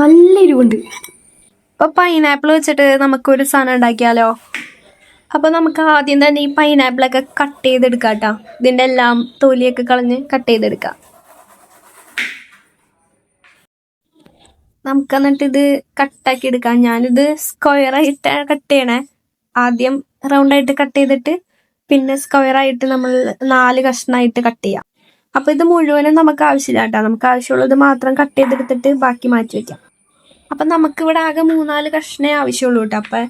നല്ല എരിവുണ്ട്. അപ്പോൾ പൈനാപ്പിൾ വെച്ചിട്ട് നമുക്കൊരു സാധനം ഉണ്ടാക്കിയാലോ? അപ്പോൾ നമുക്ക് ആദ്യം തന്നെ ഈ പൈനാപ്പിളൊക്കെ കട്ട് ചെയ്തെടുക്കാം കേട്ടോ. ഇതിൻ്റെ എല്ലാം തൊലിയൊക്കെ കളഞ്ഞ് കട്ട് ചെയ്തെടുക്കാം. നമുക്ക് എന്നിട്ട് ഇത് കട്ടാക്കി എടുക്കാം. ഞാനിത് സ്ക്വയറായിട്ട് കട്ട് ചെയ്യണേ. ആദ്യം റൗണ്ടായിട്ട് കട്ട് ചെയ്തിട്ട് പിന്നെ സ്ക്വയറായിട്ട് നമ്മൾ 4 കഷ്ണമായിട്ട് കട്ട് ചെയ്യാം. അപ്പോൾ ഇത് മുഴുവനും നമുക്ക് ആവശ്യമില്ല കേട്ടോ. നമുക്ക് ആവശ്യമുള്ളത് മാത്രം കട്ട് ചെയ്തെടുത്തിട്ട് ബാക്കി മാറ്റി വയ്ക്കാം. അപ്പം നമുക്കിവിടെ ആകെ 3-4 കഷ്ണേ ആവശ്യമുള്ളൂ കേട്ടോ. അപ്പം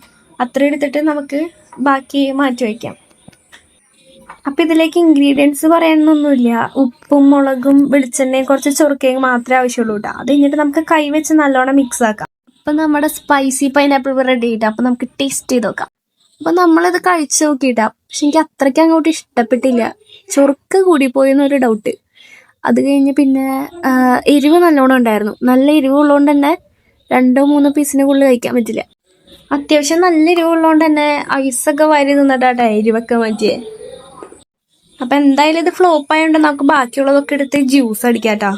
അത്ര എടുത്തിട്ട് നമുക്ക് ബാക്കി മാറ്റി വയ്ക്കാം. അപ്പം ഇതിലേക്ക് ഇൻഗ്രീഡിയൻസ് പറയാനൊന്നുമില്ല. ഉപ്പും മുളകും വെളിച്ചെണ്ണയും കുറച്ച് ചൊറുക്കയും മാത്രമേ ആവശ്യമുള്ളൂ കേട്ടോ. അത് കഴിഞ്ഞിട്ട് നമുക്ക് കൈ വെച്ച് നല്ലോണം മിക്സ് ആക്കാം. അപ്പം നമ്മുടെ സ്പൈസി പൈനാപ്പിൾ റെഡി ആയിട്ടാ. അപ്പം നമുക്ക് ടേസ്റ്റ് ചെയ്ത് നോക്കാം. അപ്പം നമ്മളിത് കഴിച്ച് നോക്കിയിട്ടാ. പക്ഷെ എനിക്ക് അത്രയ്ക്ക് അങ്ങോട്ട് ഇഷ്ടപ്പെട്ടില്ല. ചൊറുക്ക് കൂടിപ്പോയി എന്നൊരു ഡൗട്ട്. അത് കഴിഞ്ഞ് പിന്നെ എരിവ് നല്ലോണം ഉണ്ടായിരുന്നു. നല്ല എരിവ് ഉള്ളതുകൊണ്ട് തന്നെ 2-3 പീസിന് കൂടുതൽ കഴിക്കാൻ പറ്റില്ല. അത്യാവശ്യം നല്ല എരിവുള്ളതുകൊണ്ട് തന്നെ ഐസൊക്കെ വാരി നിന്നിട്ടാ എരിവൊക്കെ മാറ്റിയേ. അപ്പം എന്തായാലും ഇത് ഫ്ലോപ്പ് ആയതുകൊണ്ട് നമുക്ക് ബാക്കിയുള്ളതൊക്കെ എടുത്ത് ജ്യൂസ് അടിക്കാം കേട്ടോ.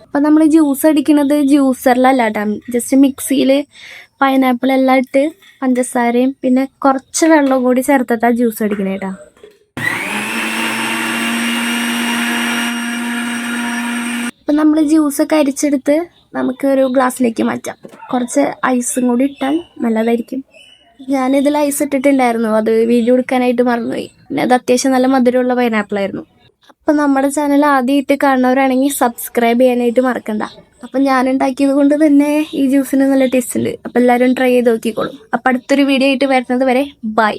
അപ്പം നമ്മൾ ജ്യൂസ് അടിക്കുന്നത് ജ്യൂസറിലല്ല കേട്ടോ. ജസ്റ്റ് മിക്സിയിൽ പൈനാപ്പിൾ എല്ലാം ഇട്ട് പഞ്ചസാരയും പിന്നെ കുറച്ച് വെള്ളം കൂടി ചേർത്തിട്ടാ ജ്യൂസ് അടിക്കണേ കേട്ടോ. അപ്പം നമ്മൾ ജ്യൂസൊക്കെ അരിച്ചെടുത്ത് നമുക്ക് ഒരു ഗ്ലാസ്സിലേക്ക് മാറ്റാം. കുറച്ച് ഐസും കൂടി ഇട്ടാൽ നല്ലതായിരിക്കും. ഞാനിതിൽ ഐസ് ഇട്ടിട്ടുണ്ടായിരുന്നു. അത് വീഡിയോ എടുക്കാനായിട്ട് മറന്നുപോയി. പിന്നെ അത് അത്യാവശ്യം നല്ല മധുരമുള്ള പൈനാപ്പിളായിരുന്നു. അപ്പം നമ്മുടെ ചാനൽ ആദ്യമായിട്ട് കാണുന്നവരാണെങ്കിൽ സബ്സ്ക്രൈബ് ചെയ്യാനായിട്ട് മറക്കണ്ട. അപ്പം ഞാനുണ്ടാക്കിയത് കൊണ്ട് തന്നെ ഈ ജ്യൂസിന് നല്ല ടേസ്റ്റ് ഉണ്ട്. അപ്പം എല്ലാവരും ട്രൈ ചെയ്ത് നോക്കിക്കോളും. അപ്പം അടുത്തൊരു വീഡിയോ ആയിട്ട് വരുന്നത് വരെ ബൈ.